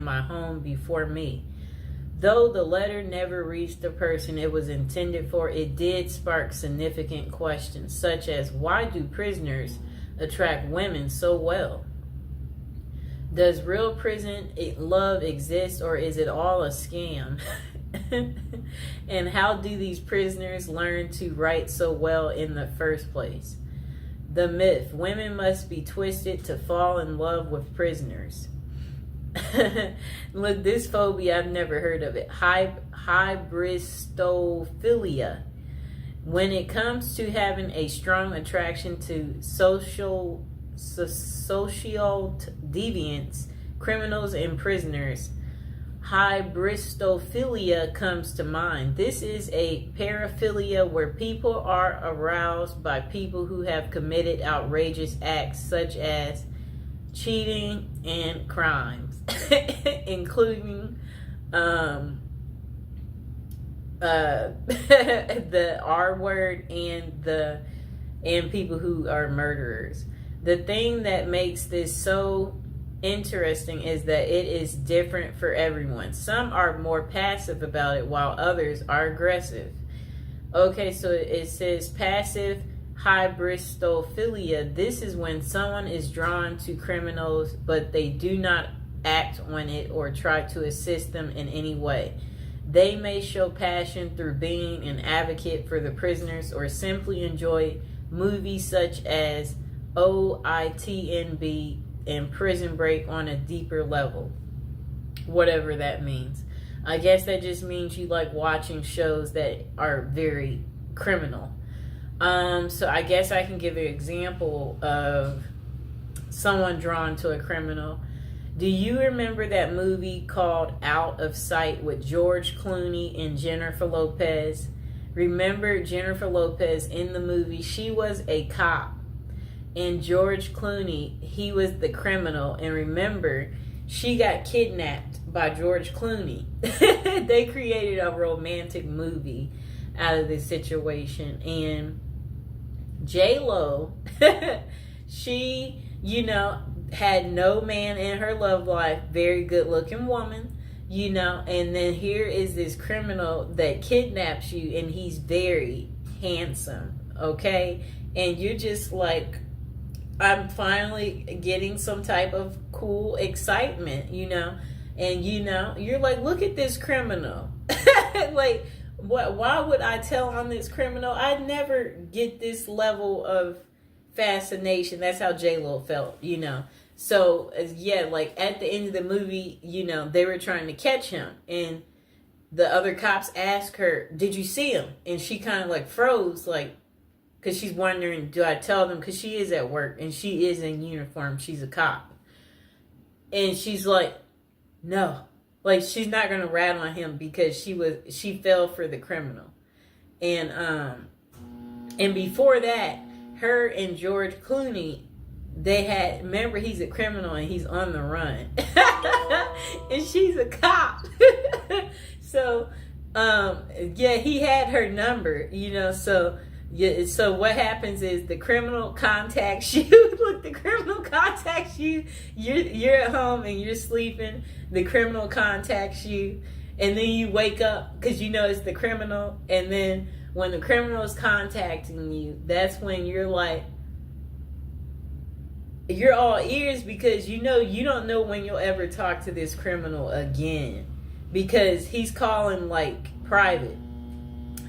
my home before me. Though the letter never reached the person it was intended for, it did spark significant questions, such as why do prisoners attract women so well? Does real prison love exist, or is it all a scam? And how do these prisoners learn to write so well in the first place? The myth: women must be twisted to fall in love with prisoners. Look, this phobia, I've never heard of it. Hybristophilia. When it comes to having a strong attraction to social deviants, criminals, and prisoners, hybristophilia comes to mind. This is a paraphilia where people are aroused by people who have committed outrageous acts such as cheating and crimes, including the R word and people who are murderers. The thing that makes this so interesting is that it is different for everyone. Some are more passive about it while others are aggressive. Okay, so it says passive hybristophilia. This is when someone is drawn to criminals, but they do not act on it or try to assist them in any way. They may show passion through being an advocate for the prisoners, or simply enjoy movies such as OITNB and Prison Break on a deeper level. Whatever that means. I guess that just means you like watching shows that are very criminal. So I guess I can give an example of someone drawn to a criminal. Do you remember that movie called Out of Sight with George Clooney and Jennifer Lopez? Remember Jennifer Lopez in the movie? She was a cop. And George Clooney, he was the criminal. And remember, she got kidnapped by George Clooney. They created a romantic movie out of this situation. And J-Lo, she, had no man in her love life. Very good looking woman, and then here is this criminal that kidnaps you, and he's very handsome, okay? And you're just like, I'm finally getting some type of cool excitement, and you're like, look at this criminal. Like, why would I tell on this criminal? I never get this level of fascination. That's how J-Lo felt, So, yeah, like at the end of the movie, they were trying to catch him. And the other cops asked her, did you see him? And she kind of like froze, like, because she's wondering, do I tell them? Because she is at work and she is in uniform. She's a cop. And she's like, no. Like, she's not going to rat on him because she fell for the criminal. And before that, her and George Clooney, remember, he's a criminal and he's on the run. And she's a cop. So, he had her number, so... Yeah, so what happens is the criminal contacts you. Look, the criminal contacts you. You're at home and you're sleeping. The criminal contacts you, and then you wake up because it's the criminal. And then when the criminal is contacting you, that's when you're like, you're all ears because you don't know when you'll ever talk to this criminal again because he's calling like private.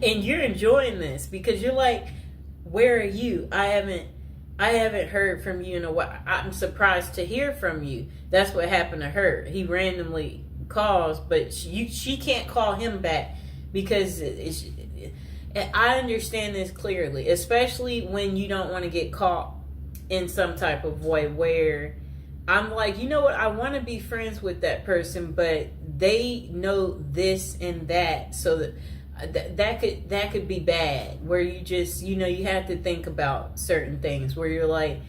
And you're enjoying this because you're like, where are you? I haven't heard from you in a while. I'm surprised to hear from you. That's what happened to her. He randomly calls, but she can't call him back because I understand this clearly, especially when you don't want to get caught in some type of way where I'm like, you know what? I want to be friends with that person, but they know this and that, so that could be bad, where you just you have to think about certain things where you're like,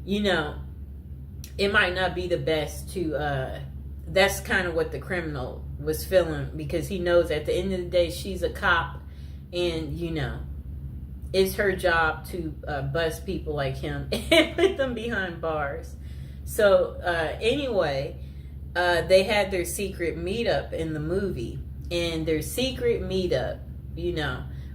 it might not be the best to that's kind of what the criminal was feeling because he knows at the end of the day she's a cop and it's her job to bust people like him and put them behind bars. So anyway, they had their secret meetup in the movie, and their secret meetup,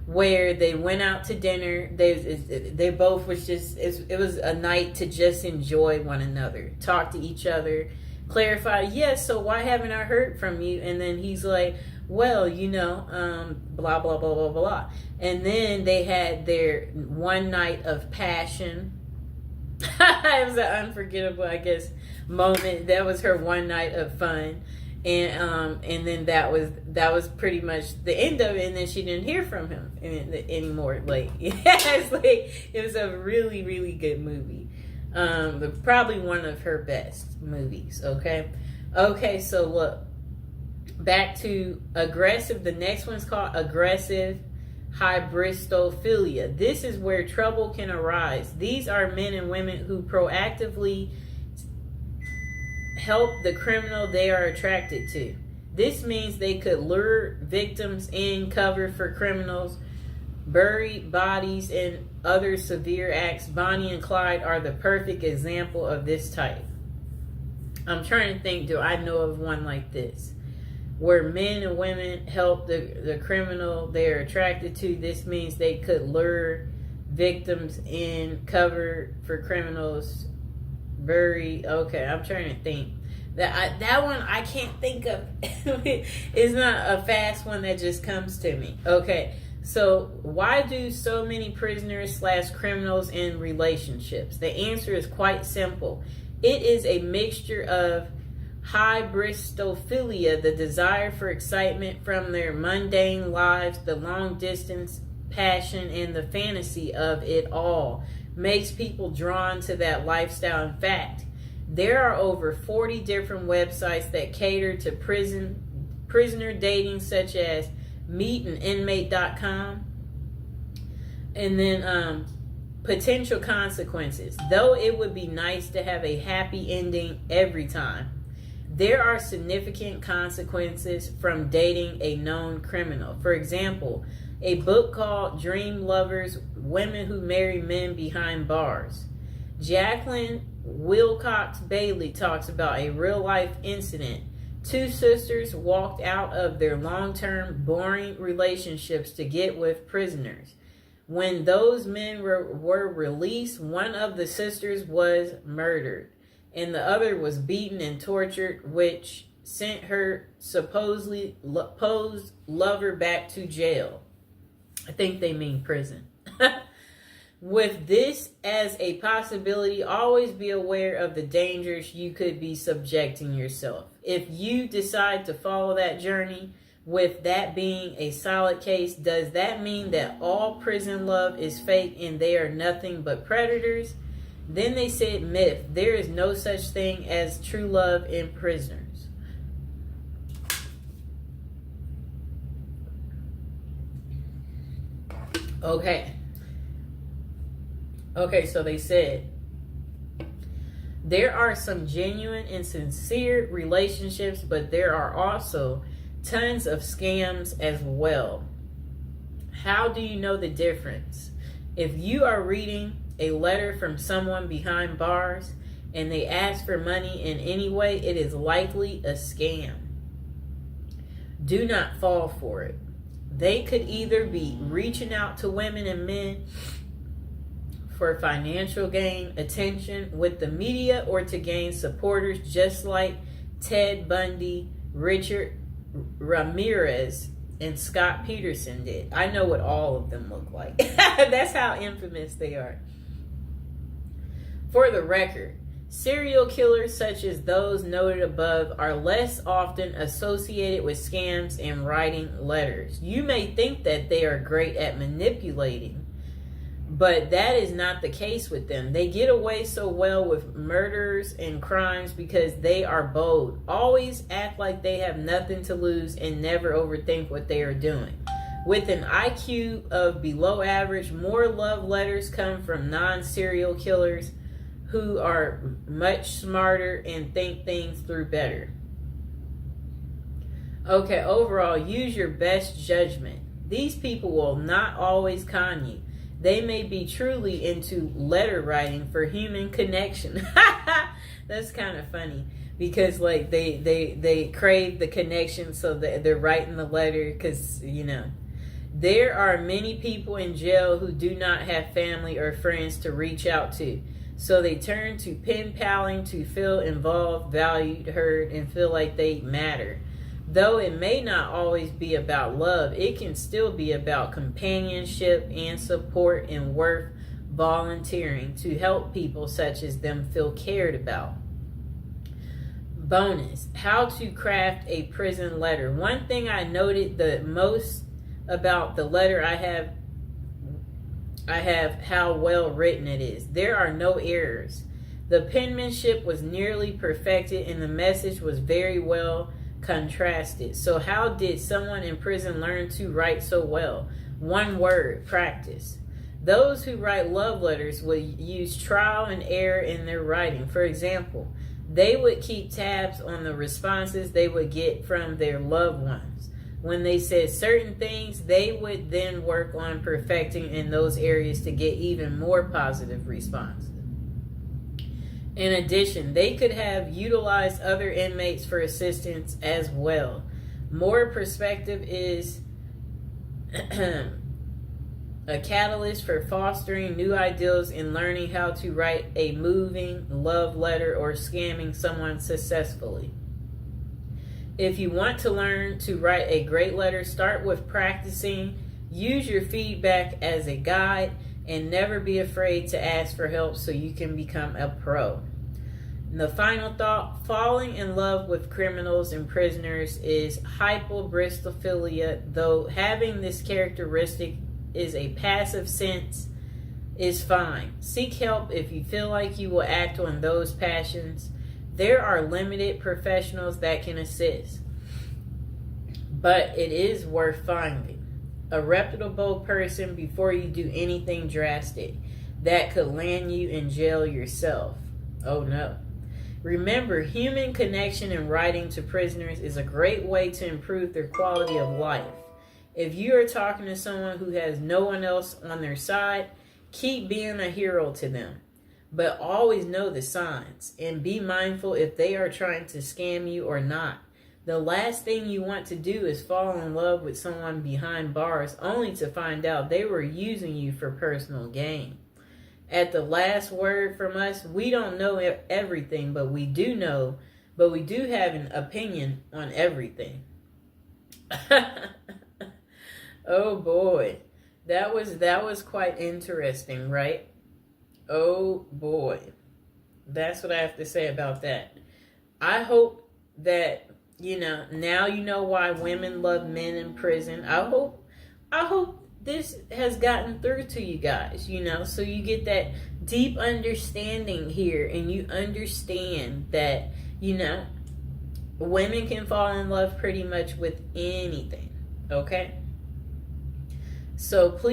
where they went out to dinner. They both was just, it was a night to just enjoy one another, talk to each other, clarify, yes, so why haven't I heard from you? And then he's like, well, blah, blah, blah, blah, blah. And then they had their one night of passion. It was an unforgettable, I guess, moment. That was her one night of fun. And then that was pretty much the end of it. And then she didn't hear from him anymore. Like, yes, like, it was a really, really good movie. Probably one of her best movies. Okay, so look, back to aggressive. The next one's called aggressive hybristophilia. This is where trouble can arise. These are men and women who proactively help the criminal they are attracted to. This means they could lure victims in, cover for criminals, bury bodies, and other severe acts. Bonnie and Clyde are the perfect example of this type. I'm trying to think, do I know of one like this? Where men and women help the criminal they're attracted to. This means they could lure victims in, cover for criminals, bury. Okay, I'm trying to think. That one I can't think of. It's not a fast one that just comes to me. Okay, so why do so many prisoners / criminals in relationships? The answer is quite simple. It is a mixture of hybristophilia, the desire for excitement from their mundane lives, the long distance passion, and the fantasy of it all makes people drawn to that lifestyle. In fact, there are over 40 different websites that cater to prisoner dating, such as meetaninmate.com. And then potential consequences. Though it would be nice to have a happy ending every time, there are significant consequences from dating a known criminal. For example, a book called Dream Lovers: Women Who Marry Men Behind Bars. Jacqueline Wilcox Bailey talks about a real-life incident. Two sisters walked out of their long-term, boring relationships to get with prisoners. When those men were released, one of the sisters was murdered, and the other was beaten and tortured, which sent her supposedly posed lover back to jail. I think they mean prison. With this as a possibility, always be aware of the dangers you could be subjecting yourself. If you decide to follow that journey, with that being a solid case, does that mean that all prison love is fake and they are nothing but predators? Then they said myth. There is no such thing as true love in prisoners. Okay, so they said there are some genuine and sincere relationships, but there are also tons of scams as well. How do you know the difference? If you are reading a letter from someone behind bars and they ask for money in any way, it is likely a scam. Do not fall for it. They could either be reaching out to women and men for financial gain, attention with the media, or to gain supporters, just like Ted Bundy, Richard Ramirez, and Scott Peterson did. I know what all of them look like. That's how infamous they are. For the record, serial killers such as those noted above are less often associated with scams and writing letters. You may think that they are great at manipulating, but that is not the case with them. They get away so well with murders and crimes because they are bold, always act like they have nothing to lose, and never overthink what they are doing. With an IQ of below average, more love letters come from non-serial killers who are much smarter and think things through better. Okay, overall, use your best judgment. These people will not always con you. They may be truly into letter writing for human connection. That's kind of funny. because like they crave the connection, so that they're writing the letter because there are many people in jail who do not have family or friends to reach out to, so they turn to pen paling to feel involved, valued, heard, and feel like they matter. Though it may not always be about love, it can still be about companionship and support, and worth volunteering to help people such as them feel cared about. Bonus: how to craft a prison letter. One thing I noted the most about the letter I have how well written it is. There are no errors. The penmanship was nearly perfected, and the message was very well contrasted. So how did someone in prison learn to write so well? One word: practice. Those who write love letters would use trial and error in their writing. For example, they would keep tabs on the responses they would get from their loved ones. When they said certain things, they would then work on perfecting in those areas to get even more positive responses. In addition, they could have utilized other inmates for assistance as well. More perspective is a catalyst for fostering new ideas in learning how to write a moving love letter or scamming someone successfully. If you want to learn to write a great letter, start with practicing. Use your feedback as a guide, and never be afraid to ask for help so you can become a pro. And the final thought: falling in love with criminals and prisoners is hyperbristophilia. Though having this characteristic is a passive sense, is fine. Seek help if you feel like you will act on those passions. There are limited professionals that can assist, but it is worth finding a reputable person before you do anything drastic that could land you in jail yourself. Oh no. Remember, human connection and writing to prisoners is a great way to improve their quality of life. If you are talking to someone who has no one else on their side, keep being a hero to them. But always know the signs and be mindful if they are trying to scam you or not. The last thing you want to do is fall in love with someone behind bars only to find out they were using you for personal gain. At the last word from us, we don't know everything, but we do have an opinion on everything. Oh boy. That was quite interesting, right? Oh boy. That's what I have to say about that. I hope that, now you know why women love men in prison. I hope this has gotten through to you guys, so you get that deep understanding here, and you understand that, women can fall in love pretty much with anything, okay? So please